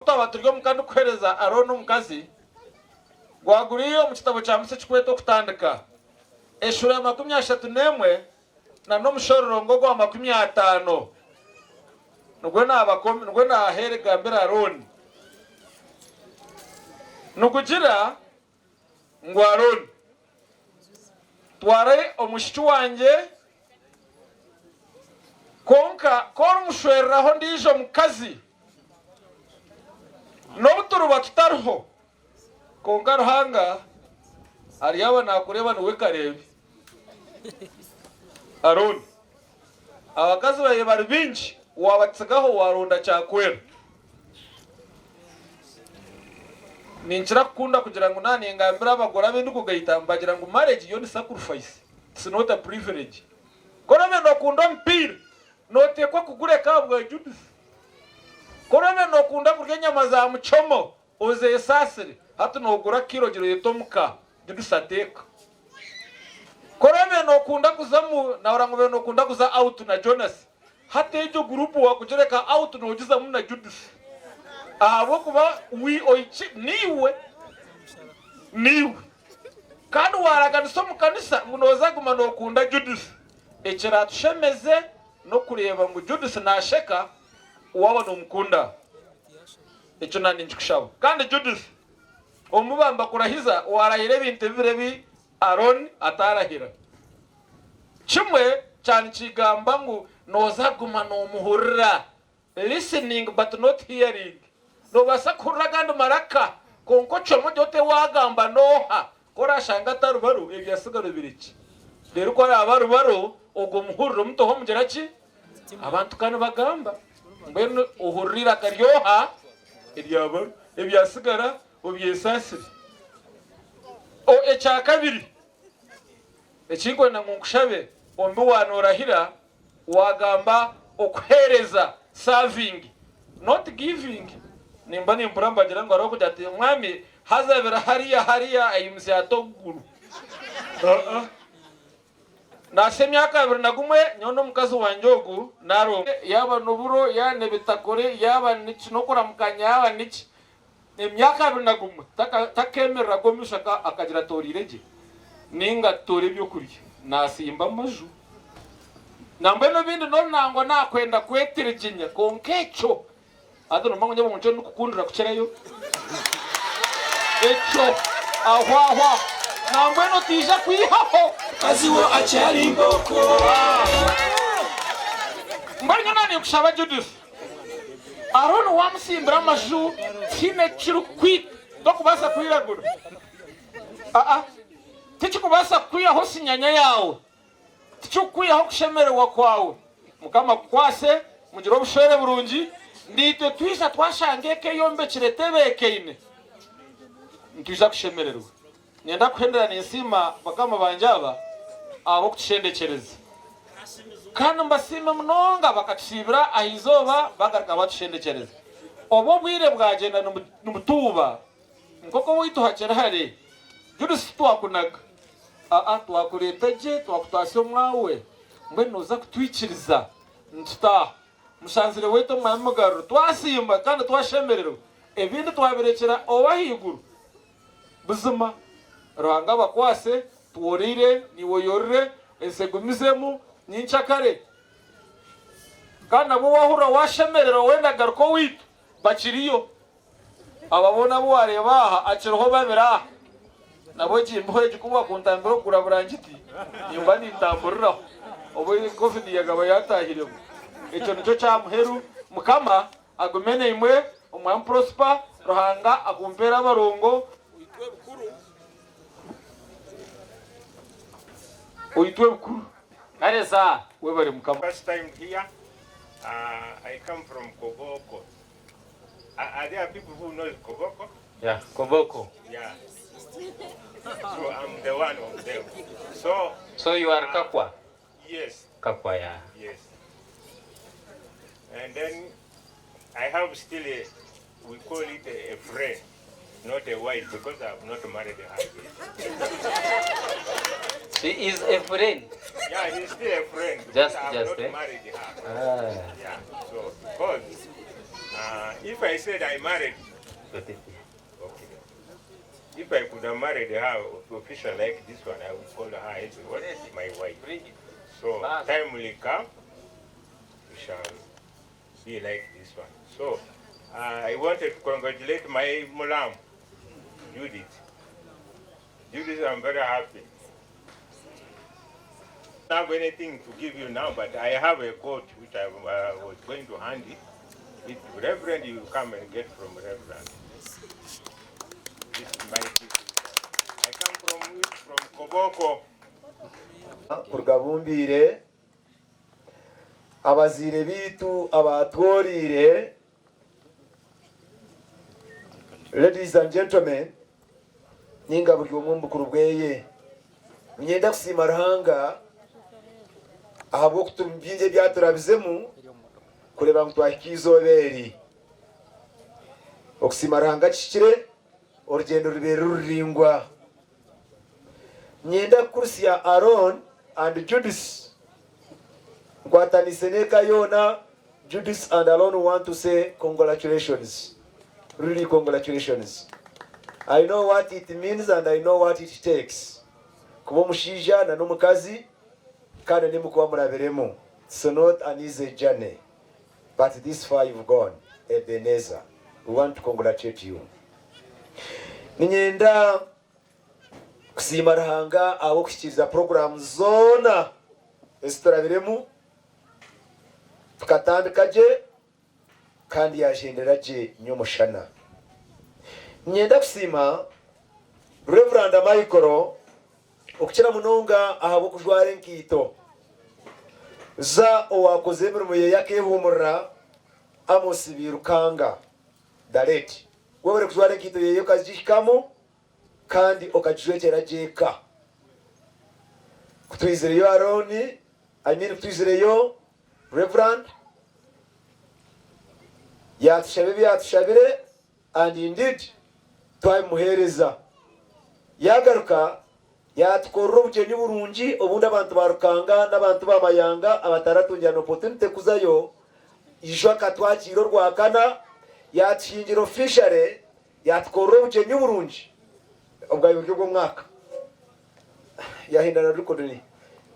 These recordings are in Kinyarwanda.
Twabaturyo mukandi kuhereza Aroni omukazi gwaguriyo mu kitabo kya Musa kikwete okutandika eshuro ya 31 na n'omushororongo gwa 50 nugwe nahere gambira Aroni nukugira ngo Aroni tware omushiki wanje konka kora umushwereraho ndijo mukazi n'obuturuba tutariho konka ruhanga ari yaba nakureba niwe karebe Aroni abakazi baye bari bingi wabatsigaho waronda cyakwera ninchira kukunda kugira ngo nani ngambira abagore abindi kugahita mbagira ngo marriage yo ni sacrifice, it's not a privilege. Korome no kunda mpira notekwa kugureka bwa Judith. Korome no kunda kurya nyama za muchomo oze sasire hatu no gura kirogiro yetomuka Judith ateka. Korome no kunda kuzamu na orangobe no kunda kuza out na Jonas hata ejo grupu wa kujereka out no ujiza muna Judith. Abo kuba wi oichi niwe kandi waraganiso mu kanisa munoza gumana okunda Judith ekira tushemeze no kureba ngo Judith nasheka uwabona umukunda eco nani njikushabo kandi Judith omubamba kurahiza warahire binte birebi Aroni atarahira kimwe cyane kigamba ngo noza gumana umuhurira listening but not hearing no basakura gando maraka konko chomo jote wagamba noha kora shanga tarubaru ebyasigaro biriki rero ko abarubaru ogo muhuriro mutoho mugeraki abantu kana bagamba mbeno uhurira karyoha ebyabaru ebyasigara obyesasire o echa kabiri ekingo na ngunkushabe ombi wanorahira wagamba okuhereza serving not giving nimba nimpuramba gira ngo aroko dati mwami hazabera hariya ayimse atoguru na semyaka abiri nagumwe nyono mukazi wanjogu naro yaba nuburo yane bitakore yaba nichi nokora mukanya yaba nichi emyaka abiri nagumwe takemera gomushaka akagira torireje ninga tori byo kurya nasimba maju nambe no bindi no nango nakwenda kwetirijinya konkecho ado nomango nyabo mucho nukukundira kucherayo echo ahwa nambe no tija kwihaho kaziwo achari ngoko mbanyo nani kushaba Judith Aroni wamusimbira amaju kine kiru kwit dokubasa kwiragura tichikubasa kwiyaho sinyanya yawe tichukwiyaho kushemererwa kwawe mukama kwase mugira obushere burungi ndito twisa twashangeke yombe kiretebekeine ntuza kushemererwa nyenda kuhendera nisima bakama banjaba abo kushendekereza kandi mbasima mnonga bakatsibira ahizoba bagarika batushendekereza obo bwire bwagenda numutuba nkoko witu hacera hare Judith twakunaga twakureteje twakutashyo mwawe mbe noza kutwikiriza ntuta musanzire weto mwamugaro twasimba kandi twashemerero ebindi twabirekera obahiguru buzima ruhanga bakwase tuorire niwoyorre ensegumizemu ninchakare kandi abo wahura washemerero wenda garuko witu bakiriyo ababona bo warebaha akiroho babira nabo jimbo ejikuba kuntambiro kuraburangiti nyumba nintamburira obo covid yagaba yatahiremo echo nicho chamuheru mukama agumene imwe umwam prosper ruhanga agumpera abarongo uitwe bukuru areza we bari mukama. First time here, I come from Koboko. Are there people who know Koboko? Yeah, Koboko. Yeah. So I'm the one of them. So you are Kakwa? Yes. Kakwa, yeah. Yes. And then I have still we call it a friend, not a wife, because I have not married her. She is a friend. Yeah, he's still a friend. Just I have not married her. Yeah. So because If I said I married, okay. If I could have married her official like this one, I would call her everyone my wife. So time will come, we shall be like this one. So I wanted to congratulate my Mulam, Judith. Judith, I'm very happy. I don't have anything to give you now, but I have a coat which I was going to hand it. If Reverend, you come and get from Reverend. This is my people. I come from Koboko. Kurgabumbire abazire bitu abatworire. Ladies and gentlemen, ninga buri umumbu kurubweye nyenda kusima ruhanga ahabo kutumbyinje byaturabizemu kureba mutwakizoberi okusima ruhanga kikire urugendo rubere ruringwa nyenda kursi ya Aaron and Judas Gwatanisene Yona. Judas and Aaron want to say congratulations, really congratulations. I know what it means and I know what it takes kuba mushija na numukazi kandi nimukuba muraberemo. It's not an easy journey, but this far you've gone. Ebenezer, we want to congratulate you. Ninyenda kusima ruhanga abo kushyikiriza program zona esiturabiremu tukatandika je kandi yagendera je nyomushana. Nyenda kusima Reverend Michael okukira munonga ahabo kujwara enkito za owakoze emirimo ye yakehumurra Amos Birukanga Dalet wewe kujwara enkito ye kazishikamo kandi okajwetera jeka kutwizire yo Aaron kutwizire yo Reverend yatushabire and indeed twamuhereza yagaruka yatukorora ubugeni burungi obundi abantu barukanga n'abantu bamayanga abataratungira opportunity kuzayo ijwa katwakiro rwakana yatshingira officially yatukorora ubugeni burungi ubwa buryo bwo mwaka yahindana rukodoni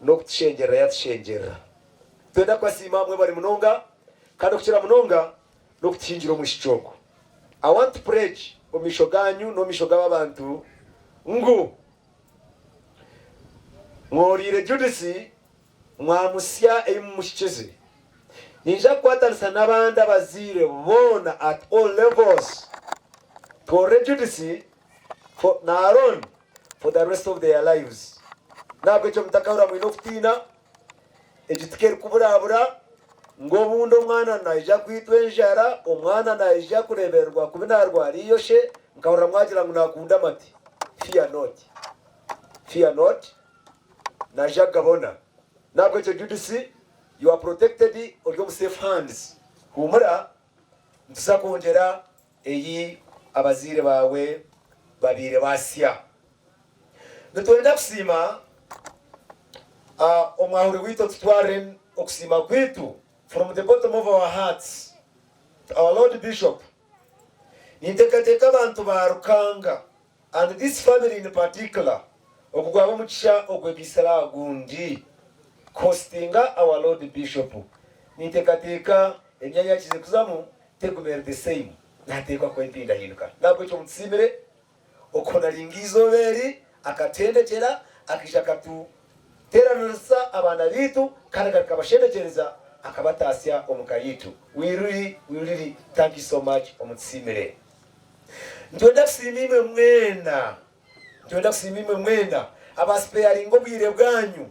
no kushengera yatshengera twenda kwasima amwe bari munonga kandi kukira munonga no kutshingira mushicoko. I want to pledge omishoganyu no mishoga abantu ngu ngorire Judisi mwamusya emumushikize ninja kwatanisa n'abandi abazire bona at all levels to Judisi for Aaron for the rest of their lives. Nabwo cyo mutakaura mwino kutina ejitikeri kuburabura ngo bundo mwana naija kwitwe njara omwana naija kureberwa kubinarwa riyoshe nkahora mwagira ngo nakunda mati fear not naija gabona. Nabwo cyo Judisi you are protected or you safe hands humura ntuzakongera eyi abazire bawe babire basya. Nitwenda kusima omwahuri wito tutware okusima kwitu from the bottom of our hearts to our Lord Bishop. Nintekateka abantu barukanga and this family in particular okugwaba mukisha ogwebisara gundi costinga our Lord Bishop. Nintekateka emyanya kize kuzamu tegumere the same natekwa kwempinda hinuka nabwo cyo mutsimire okona lingizo beri akatendekera akishakatu teranursa abana bitu kandi kabashendekereza akabatasya omukayitu. We really thank you so much omutsimire. Ntwenda kusimime mwena abaspearingo bwire bwanyu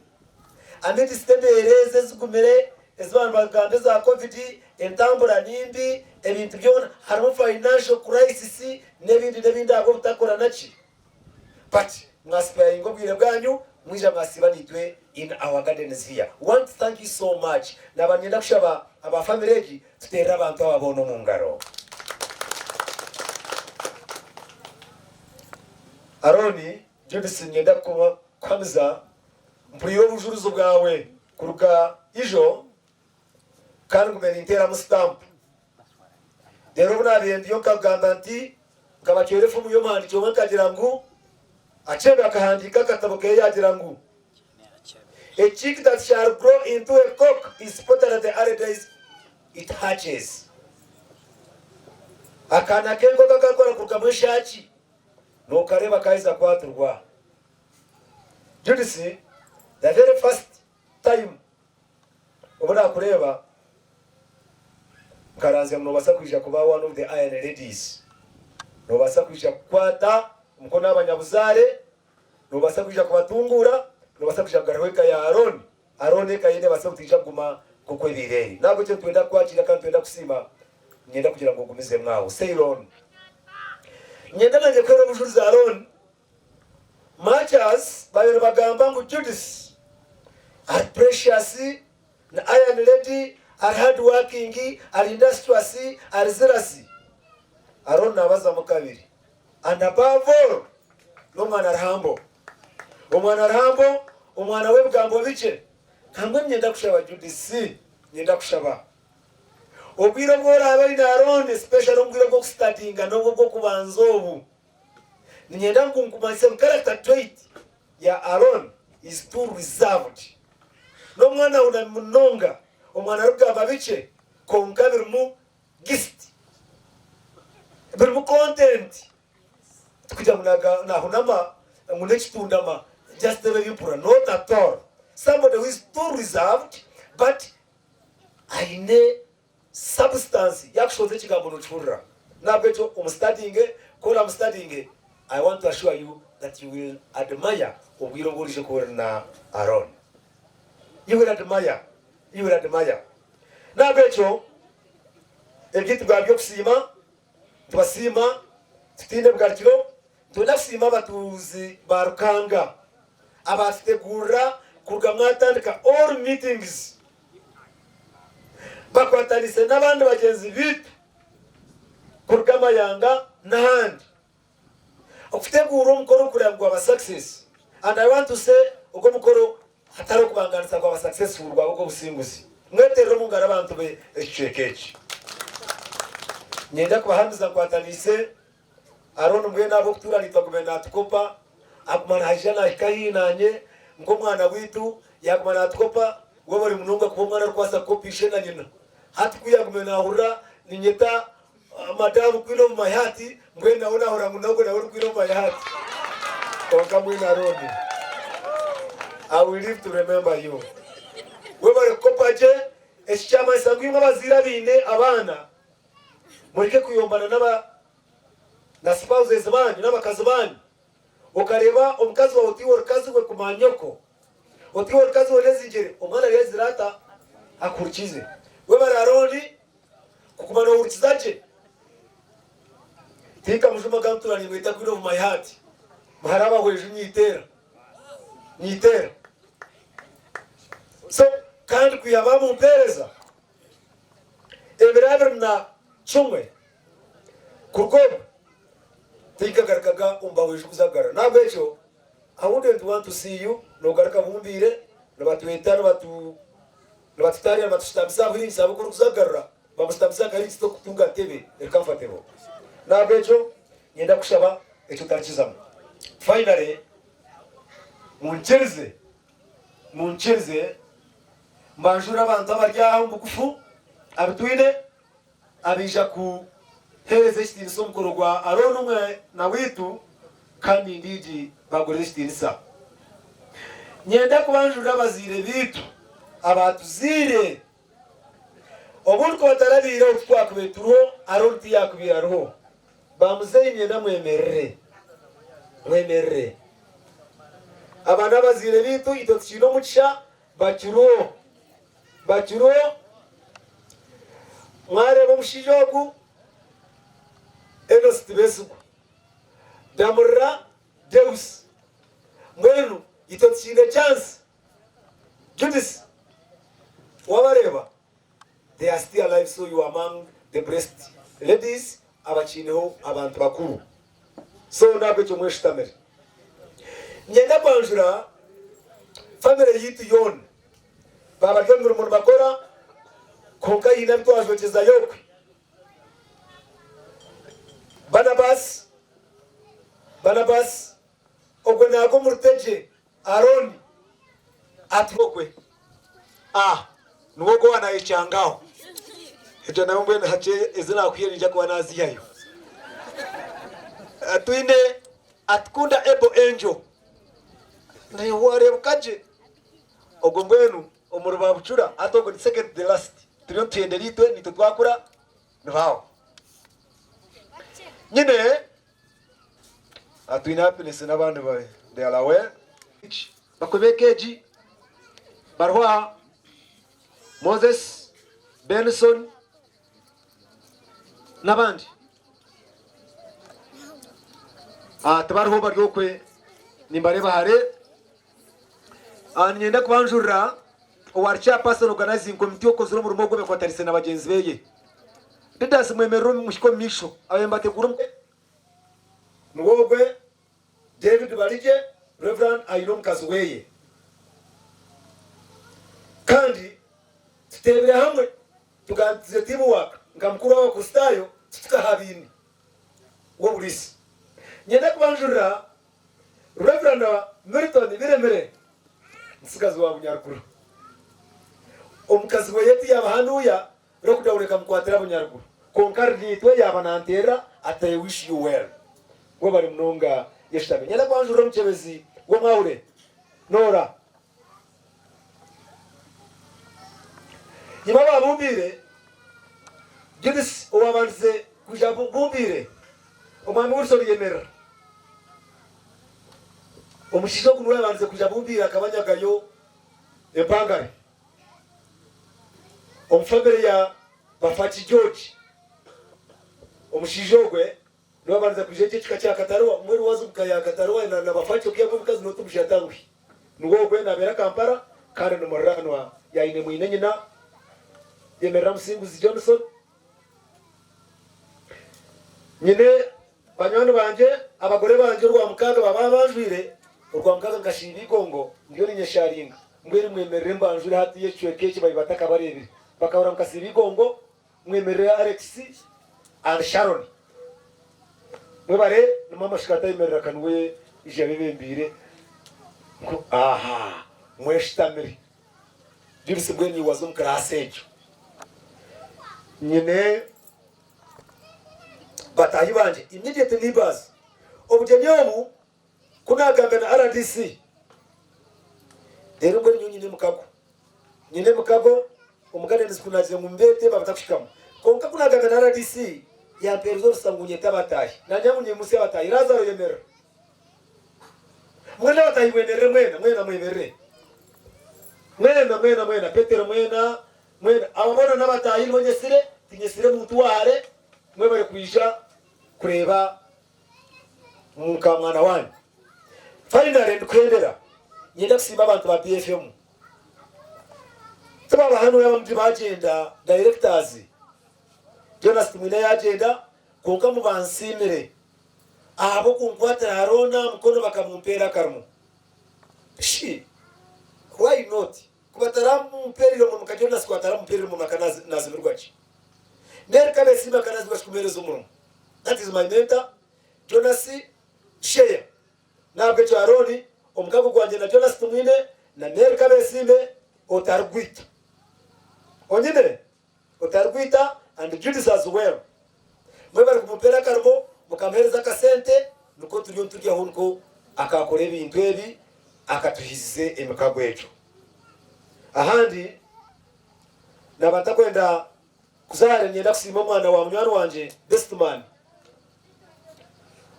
anditi stendereze zigumire ezabantu bagande za covid entambura nimbi ebintu byona harimo financial crisis nebindi abo butakora nachi but mwaspearingo bwire bwanyu mwija mwasibanitwe in our gardens here. Want to thank you so much. Nabanyenda kushaba aba family tutera abantu ababono mu ngaro. Aroni Judisi nyenda kuba kwamza mpuriyo bujuruzo bwawe kuruka ijo kandi ngumenya intera mu stamp rero bunabiye yo kagamba nti kabakerefu mu yomandi cyo kagira ngo achebe akahandika kataboke yagira ngo a chick that shall grow into a cock is spotted at the early days it hatches. Akana kengo kakakora kukamweshachi no kareba kaiza kwaturwa. Judici the very first time ubona kureba karanze mu basa kwisha kuba one of the iron ladies no basa kwisha kwata mkono abanyabuzare no basa kwisha kubatungura no basa kwisha garweka ya Aaron kayine basa kutisha guma kukwebireri nabo cyo twenda kwakira kandi twenda kusima nyenda kugira ngo gumize mwawo Seiron nyenda nanje kwera bujuru za Aaron Machas bayo bagamba ngo Judas are precious na iron lady are hard working are industrious are zealous. Aaron nabaza mu kabiri and above all no mwana rambo umwana we bwambo bice kamwe nyenda kushaba Judas nyenda kushaba obwiro bwora abari na Aaron especially obwiro bwo startinga no bwo kubanzobu nyenda kunkumanise character trait ya Aaron is too reserved no mwana una munonga omwana rugamba bice konka birmu gist birmu content tukija munaga na hunama munechitundama just the way you put not at all somebody who is too reserved but aine substance yakushoze chigambo nochurra na beto kola studying I want to assure you that you will admire obwiro ngolishe ko na Aaron. You will admire. Na beto ekitu gabyo kusima twasima tutinde bwakiro tunasima batuzi barukanga abategura kugamwatandika all meetings bakwatanise n'abandi bagenzi bitu kurugama yanga n'ahandi okutegura umukoro kurangwa aba success and I want to say uko mukoro hatari kubanganisa kwa successful rwabo ko busimbuzi mweterero mungara abantu be echekechi nyenda kubahanduza kwatanise Aaron mwe nabo kutura nitagumena tukopa akumana hajana ikayinanye ngo mwana witu yakumana tukopa wowe uri mununga kuba mwana rwasa kopishe na nyina hati kuyagumena hura ninyeta madamu kwino mu mayati mwe naona hura munogo na uri kwino mu mayati onka mwina Aaron I will live to remember you wewe kopaje esyama sangwinga bazira bine abana mureke kuyombana na spouses banyu n'abakazi banyu ukareba omukazi wa utiwo rukazi we kumanyoko utiwo rukazi olezingere omwana yezirata akurikize wewe Aaron kukumana urukizaje tika mujuma gamturani mwita kwino mu my heart maharaba hweje nyitera so kandi kuyaba mu pereza ebiraber na chumwe kugoba tika garakaga umba hweje kuzagara na becho I wouldn't want to see you no garaka bumbire no batwetana batutari abatustamisa buri sabo kuzagara bamustamisa kari sto kutunga tebe comfortable na becho nyenda kushaba echo tarchizamo finally munchirize mbanjura abantu abaryaho mukufu abitwine abija ku hereze kitiniso mukoro gwa Aaron umwe na witu kandi ndiji bagore kitinisa nyenda kubanjura bazire bitu abatuzire obuntu batarabira utwakubeturo Aaron tiyakubira roho bamuzenye na mwemerere abana bazire bitu itotshino mucha bakiro mware bomushijogu enos tibesu damurra deus mwenu itotshine chance Judas wabareba they are still alive so you are among the blessed ladies abachineho abantu bakuru so nabwe cyo mweshitamere nyenda kwanjura family yitu yone baba kenguru mu bakora konka yina twazogeza yokwe Barnabas ogwe nago murteje Aroni atokwe nuwogo wanayechangao ejo naombe hache ezina kwiyerija kwa nazi yayo atwinde atkunda ebo angel na ware bukaje ogombwenu omuruba bucura atogo second the last turiyo tenderitwe nitutwakura nvaho nyine atwina happiness n'abandi bawe they are aware bakobekeji barwa Moses Benson n'abandi tabarho baryokwe nimbareba hare nyenda kubanjurira owarcha person organizing committee okozero murumo gwe kwatarise na bagenzi beye didas mwemero mushiko misho abembategura Mugogwe David Balije Reverend Ainom Kazweye kandi tutebere hamwe tuganze timu waka ngamukuru wa kustayo tukahabini wo burisi nyenda kubanjurira Reverend Milton Biremere nsigazi wa Bunyaruguru omukazi we yeti yabahanuya rokudawureka mukwatira Bunyaruguru konkardi twe yabanantera I wish you well we bari mnonga yeshitabe nyenda kubanjurira mchebezi wo mwaure Nora Nyuma babumbire Judis owabanze kuja bumbire omwami Wilson Yemera omushizo kunwe yabanze kuja bumbire akabanyagayo empangare omfabere ya Bafati George omushijogwe no yabanze kuja chika cha Katarwa mweri wazo kaya Katarwa na Bafati okya mukazi no tubushatangwi ngogwe na bera Kampala kare no morano ya ine mwinenye na Yemera Musinguzi Johnson nyine banywano banje abagore banje rwa mukaga baba banjwire rwa mukaga ngashiri Kongo ndiyo ni nyesharinga mwere mwemerere mbanjure hati yecweke bayi bataka barebire bakabura mukasiri Kongo mwemerere Alex and Sharon mwebare no mama shikata yemerera kanwe ijabe bembire mweshitamiri Jibisi bweni wazo mkrasejo nyine batahi banje immediate neighbors obujenyomu kunagamba na RDC rero ngwe nyine mukago omugane ndisikunaje mumbete babatakushikamo konka kunagamba na RDC ya perzo sangunye tabatahi na nyamunye musi abatahi Lazaro Yemera mwena batahi wenere mwena mwena Petero mwena ababona n'abatahi n'onyesire tinyesire muntu ware mwe bari kwisha kureba mukamwana wanyu finally ndkwendera nyenda kusimba abantu ba BFM taba hano y'abandi bagenda directors Jonas Mwine yagenda konka mu bansimire abo kunkwata Harona mukono bakamumpera karmo why not kubataramu mperi mu Jonas kwataramu mperi mu makanazi nazimirwachi Nerka besima kanazi bashikumereza umuntu. That is my mentor Jonas Share. Nabwe cyo Aroni omukago gwanje na Jonas Tumwine na Nerka besime otargwita. Onyine otargwita and Judas as well. Mwe bari kumupera karbo mukamhereza kasente nuko turiyo turya hunko akakora ibintu ebi akatuhize emikago ejo. Ahandi nabatakwenda kuzare nyenda kusima mwana wa munywano wanje best man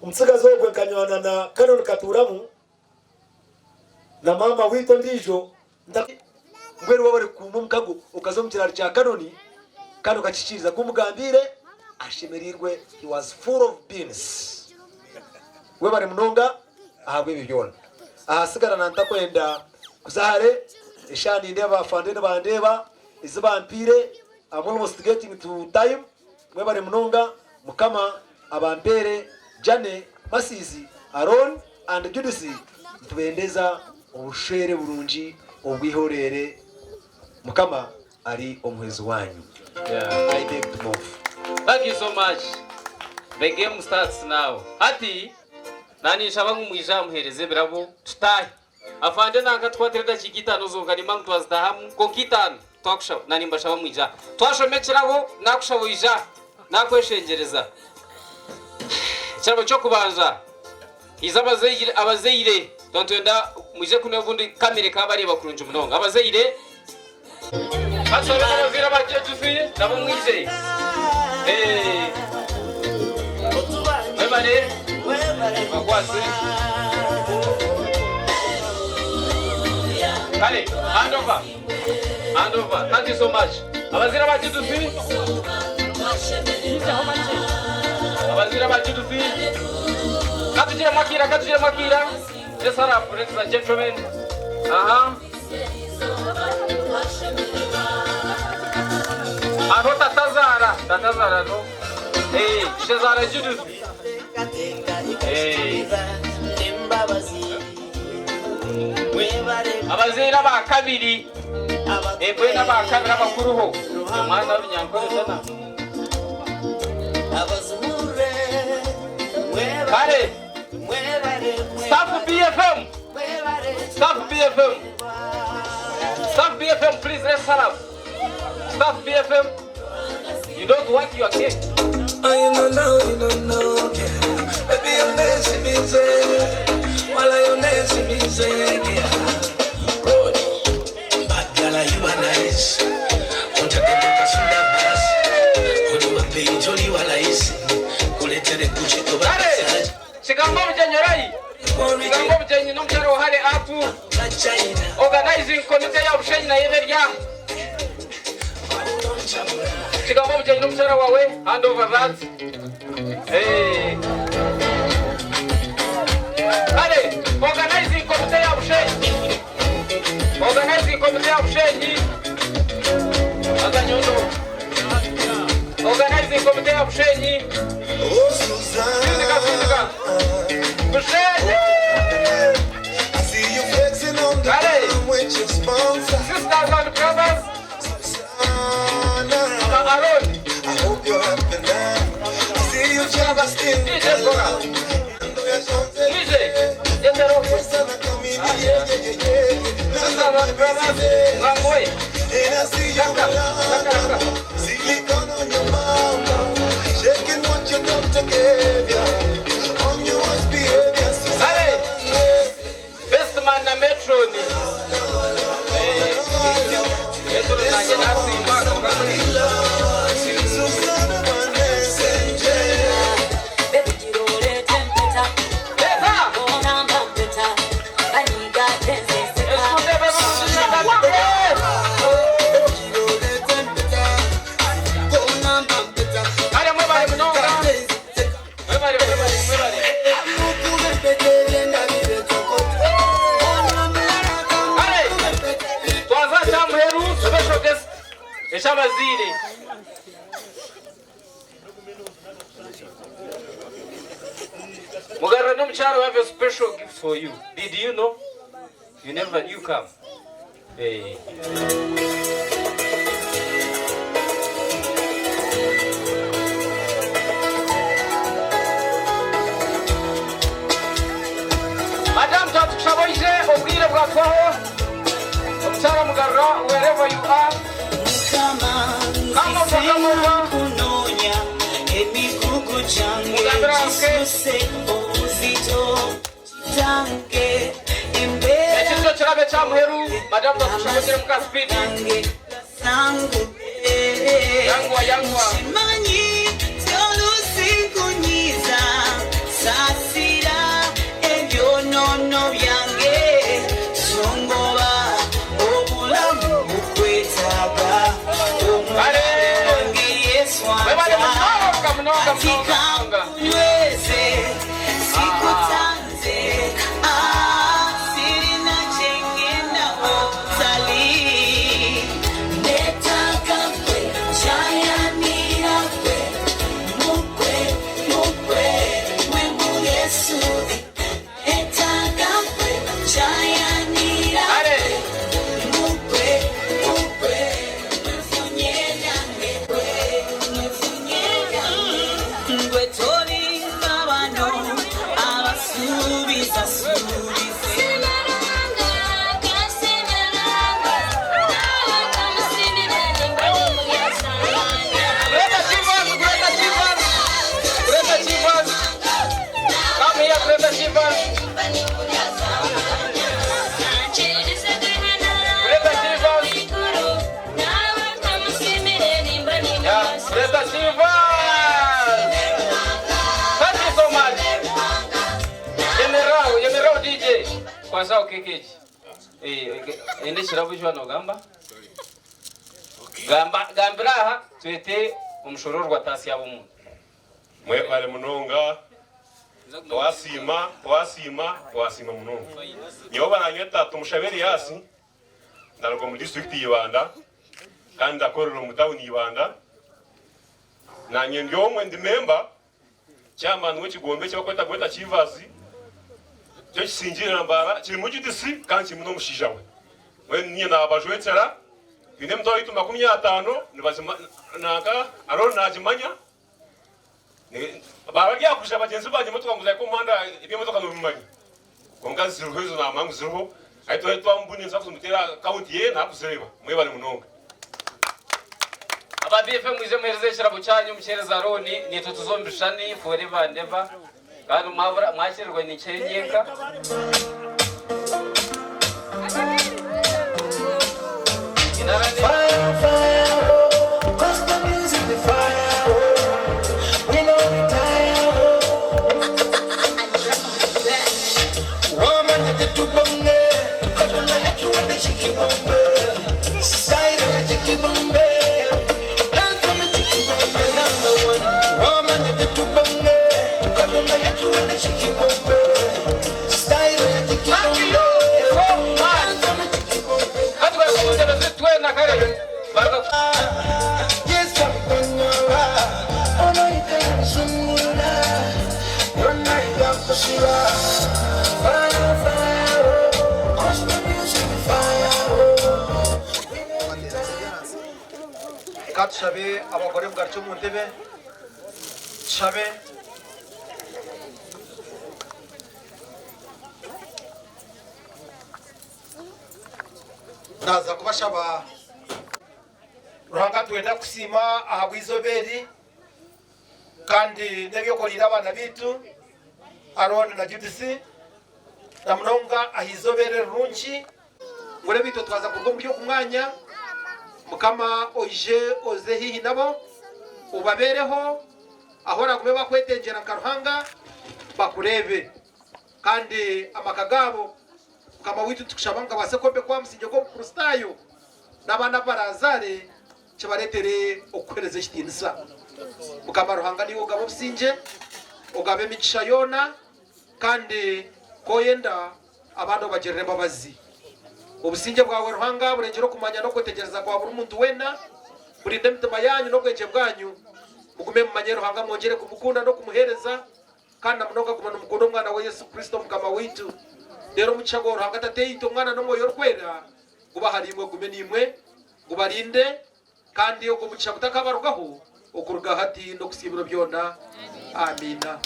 umutsigazo ogwe kanywana na Canon Katuramu na mama wito ndijo ngweri wabari kumumukago ukazo mukirari cya Canon kano kaciciriza kumugambire ashemerirwe he was full of beans we bari munonga ahabwe bibyona ahasigara nantakwenda kuzare eshani ndeba fandene bandeba izibampire I'm almost getting to time. Mwebare munonga mukama abampere Jane Masizi Aaron and Judisi tubendeza ubushere burungi obwihorere mukama ari omwezi wanyu. I beg to move. Thank you so much. The game starts now. Hati nani shabangu mwisha muhereze birabo tutahe. Afande nanga twatereda chikitano zonga ni mangu twazidahamu kokitano twakusha nani mbashaba mwisha. Twashomekeraho nakushabo ija nakweshengereza. Cyabo cyo kubanza. Abazeyire tontonda muje kuno bundi kamere kabari bakurunje umunonga abazeyire basaba abazira baje tufiye nabo mwizeye webare bakwase kale hand over thank you so much abazira baje tufiye abazira baje tufiye Katujira makira. Let's hurry up, ladies and gentlemen. Arota Tazara, no? Hey, Shazara Judith. Hey. Abazira ba kabiri. Ebwena ba kabira bakuruho. Mwana w'inyankore sana. Kare. Staff BFM, please let's stand up. Staff BFM, you don't work your cake. You don't know, yeah. Baby, I'm dancing music. While I'm dancing music, yeah. Bad girl, you are nice. Unta dema kasunda bas. Kudu wapi joli wala isi. Kulete de kuchi toba. Sigambo mjenyorai. Sigambo mjenyi nomcharo hale apu. Organizing committee ya ushenyi na yeverya. Sigambo mjenyi nomcharo wawe. Hand over that. Hey. Hale. Organizing committee ya ushenyi. Organizing committee ya ushenyi. Aga nyondo. Organizing committee ya ushenyi. Física. I see you flexing on the ground with your sponsor. Sisters and brothers. I hope you're happy now. I see you traveling. And I see you around. Silicone on your mouth, shaking what you got to give ya. On your worst behavior. Best man na metro ni. Metro na jina simba kwa Eshabazile. Mugara no mcharo have a special gift for you. Did you know? You never knew come. Hey. Madam Tatu Shaboise, Obira Brakwaho. Mchara Mugara, wherever you are. Kunonya emikugu jange jisuse uzito chitange embera Echizo chirabe cha muheru Madam Tatu Shaboise muka speed sangu Yangwa Shimanyi tolusi kunyiza sasira ebyo nono byange songoba obulamu bukwetaba Mnonga. Sirina chengena otali netaka kwe chayanira kwe mukwe wembu Yesu netaka kwe chayanira mukwe mfunyenya ngwe kwa sawa kekeji ende shirabu jwa no gamba gambiraha twete umushororwa tasi yabo mu mwe pale munonga wasima munonga yoba nanyeta tumushaberi yasi ndalgo mu district y'Ibanda kandi ndakorera mu town y'Ibanda nanye ndyomwe ndi member chairman w'ikigombe cy'abakweta gweta Chivazi cyo kisinjira nambara kiri mu GDC kandi muno mushijawe mwe niye nabajwetera bine mto yitu 50 nibazima naka arona najimanya barajya kusha bagenzi baje motoka muzaye ko manda ibyo motoka no bimanyi kongazi ziruhezo na mangu ziruho aito twambuni nzafu mutera county ye nakuzereba mwe bali munonga aba BFM mwize muhereze shirabo cyanyu mukereza roni ni tutuzombishani forever and ever kandi mwashirwe ni cyenyeka Fire, fire, oh, cause the music the fire, oh, we know we tire, oh. Woman, you do bonge, cause when I hit you with the chicken bombe, side of the chicken bombe, dance from the chicken bombe, number one. Woman, you do bonge, cause when I hit you with the chicken bombe, side of the chicken bombe. Shabe abagore bwacu mu ntebe shabe naza kubashaba ruhanga twenda kusima ahabwizoberi kandi ndebyo korira abana bitu Aaron na Judith na munonga ahizobere runchi ngore bitu twaza kurwo muri kumwanya mukama oje oze hihi nabo ubabereho ahora kume bakwetengera karuhanga bakurebe kandi amakagabo kama witu tukushabanga basekombe kwa msinje ko krustayo nabana barazare kibaretere okwereze kitinisa mukama ruhanga ni ugabo msinje ugabe micisha yona kandi koyenda abantu bagerere babazi ubusinge bwawe ruhanga burengero kumanya no kwetegereza kwa buri muntu wena buri ndemitima yanyu no bwenge bwanyu mugume mu manyero ruhanga mwongere kumukunda no kumuhereza kandi amunoga kumana umukono mwana wa Yesu Kristo mukama witu rero mucago ruhanga tateyito mwana no moyo rwera kuba harimwe gume nimwe gubarinde kandi yo kumuca butakabarugaho okuruga hati no kusibiro byona amina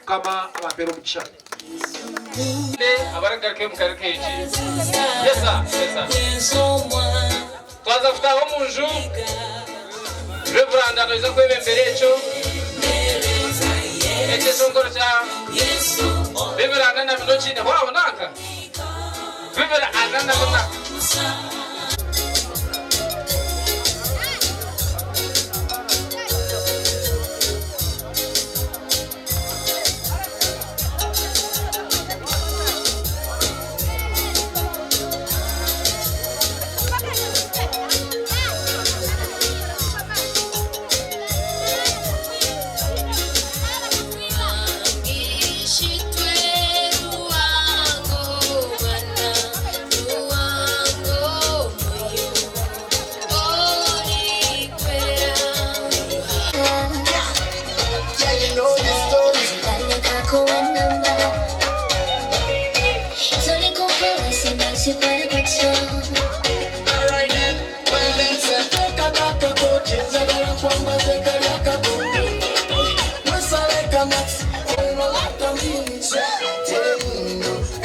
kama abapero muca abaragaruke mukarukeje yesa twaza kutaho munju reveranda noiza kwebembere echo eche songoro cha reveranda na binochi ne wao nanga reveranda na binochi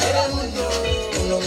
Era mundo, no